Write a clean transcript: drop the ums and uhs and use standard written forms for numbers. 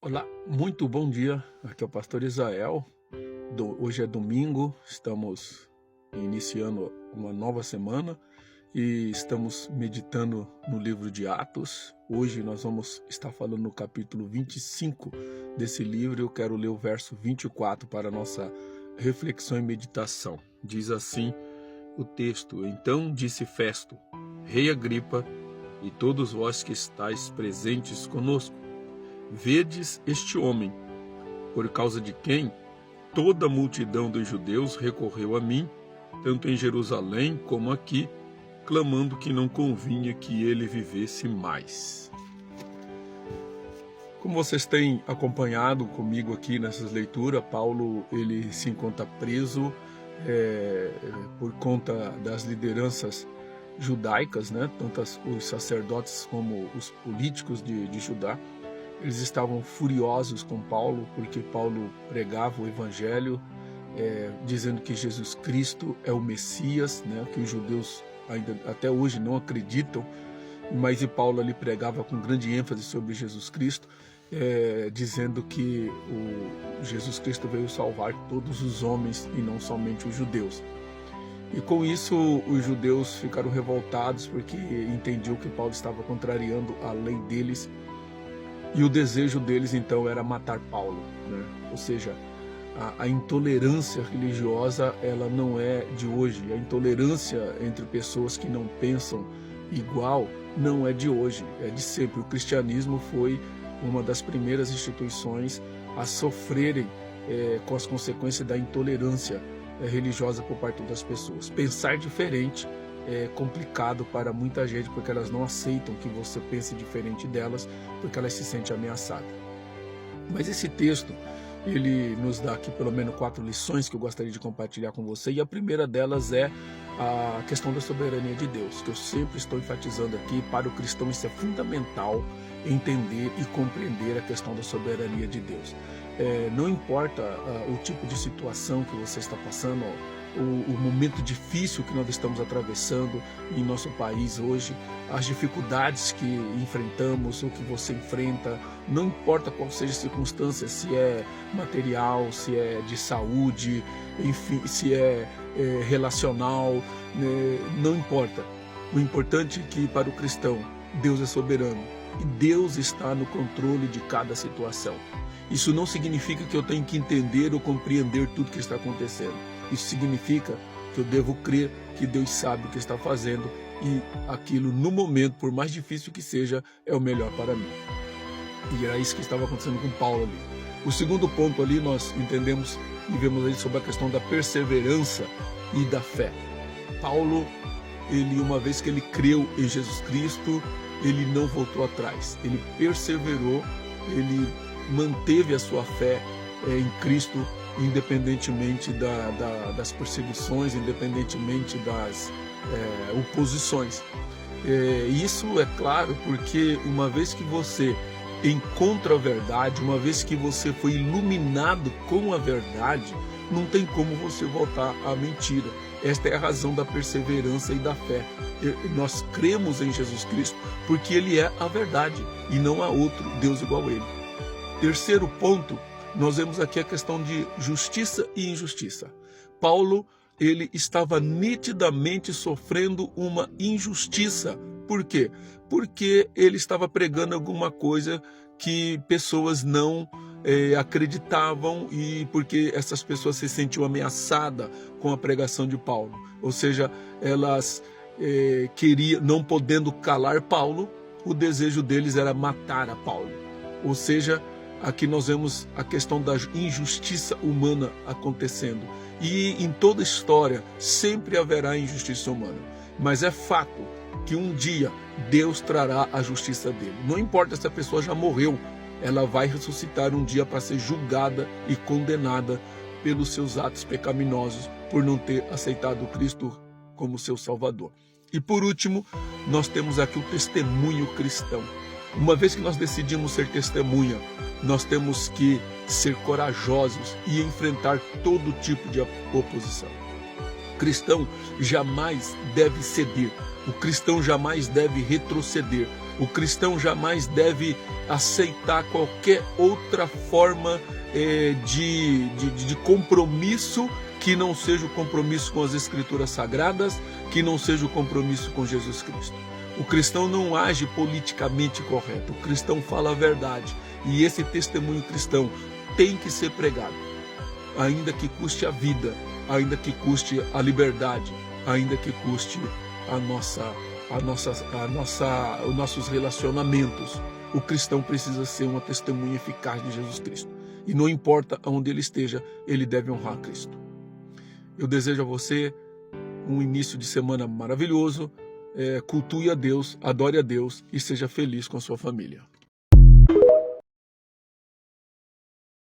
Olá, muito bom dia. Aqui é o pastor Israel. Hoje é domingo, estamos iniciando uma nova semana e estamos meditando no livro de Atos. Hoje nós vamos estar falando no capítulo 25 desse livro. Eu quero ler o verso 24 para a nossa reflexão e meditação. Diz assim o texto: Então disse Festo, rei Agripa, e todos vós que estáis presentes conosco, vedes este homem, por causa de quem toda a multidão dos judeus recorreu a mim, tanto em Jerusalém como aqui, clamando que não convinha que ele vivesse mais. Como vocês têm acompanhado comigo aqui nessas leituras, Paulo ele se encontra preso por conta das lideranças judaicas, né? Tanto os sacerdotes como os políticos de Judá. Eles estavam furiosos com Paulo, porque Paulo pregava o evangelho, dizendo que Jesus Cristo é o Messias, né, que os judeus ainda até hoje não acreditam, mas Paulo ali pregava com grande ênfase sobre Jesus Cristo, dizendo que o Jesus Cristo veio salvar todos os homens e não somente os judeus. E com isso os judeus ficaram revoltados, porque entendiam que Paulo estava contrariando a lei deles. E o desejo deles, então, era matar Paulo, né? Ou seja, a intolerância religiosa, ela não é de hoje. A intolerância entre pessoas que não pensam igual não é de hoje, é de sempre. O cristianismo foi uma das primeiras instituições a sofrerem com as consequências da intolerância religiosa por parte das pessoas. Pensar diferente é complicado para muita gente, porque elas não aceitam que você pense diferente delas, porque elas se sentem ameaçadas. Mas esse texto, ele nos dá aqui pelo menos 4 lições que eu gostaria de compartilhar com você, e a primeira delas é a questão da soberania de Deus, que eu sempre estou enfatizando aqui. Para o cristão isso é fundamental, entender e compreender a questão da soberania de Deus. Não importa o tipo de situação que você está passando, o momento difícil que nós estamos atravessando em nosso país hoje, as dificuldades que enfrentamos, o que você enfrenta, não importa qual seja a circunstância, se é material, se é de saúde, enfim, se é relacional, né, não importa. O importante é que para o cristão, Deus é soberano e Deus está no controle de cada situação. Isso não significa que eu tenho que entender ou compreender tudo que está acontecendo. Isso significa que eu devo crer que Deus sabe o que está fazendo e aquilo, no momento, por mais difícil que seja, é o melhor para mim. E era isso que estava acontecendo com Paulo ali. O segundo ponto ali, nós entendemos e vemos aí sobre a questão da perseverança e da fé. Paulo, ele, uma vez que ele creu em Jesus Cristo, ele não voltou atrás. Ele perseverou, ele manteve a sua fé em Cristo, independentemente das perseguições, independentemente das oposições. Isso é claro porque uma vez que você encontra a verdade, uma vez que você foi iluminado com a verdade, não tem como você voltar à mentira. Esta é a razão da perseverança e da fé. Nós cremos em Jesus Cristo porque Ele é a verdade e não há outro Deus igual a Ele. Terceiro ponto, nós vemos aqui a questão de justiça e injustiça. Paulo, ele estava nitidamente sofrendo uma injustiça. Por quê? Porque ele estava pregando alguma coisa que pessoas não acreditavam, e porque essas pessoas se sentiam ameaçadas com a pregação de Paulo. Ou seja, elas queriam, não podendo calar Paulo, o desejo deles era matar a Paulo. Ou seja, aqui nós vemos a questão da injustiça humana acontecendo. E em toda história sempre haverá injustiça humana. Mas é fato que um dia Deus trará a justiça dele. Não importa se a pessoa já morreu, ela vai ressuscitar um dia para ser julgada e condenada pelos seus atos pecaminosos, por não ter aceitado Cristo como seu Salvador. E por último, nós temos aqui o testemunho cristão. Uma vez que nós decidimos ser testemunha, nós temos que ser corajosos e enfrentar todo tipo de oposição. O cristão jamais deve ceder, o cristão jamais deve retroceder. O cristão jamais deve aceitar qualquer outra forma de compromisso que não seja o compromisso com as Escrituras Sagradas, que não seja o compromisso com Jesus Cristo. O cristão não age politicamente correto, o cristão fala a verdade. E esse testemunho cristão tem que ser pregado, ainda que custe a vida, ainda que custe a liberdade, ainda que custe os nossos relacionamentos. O cristão precisa ser uma testemunha eficaz de Jesus Cristo. E não importa onde ele esteja, ele deve honrar Cristo. Eu desejo a você um início de semana maravilhoso. Cultue a Deus, adore a Deus e seja feliz com a sua família.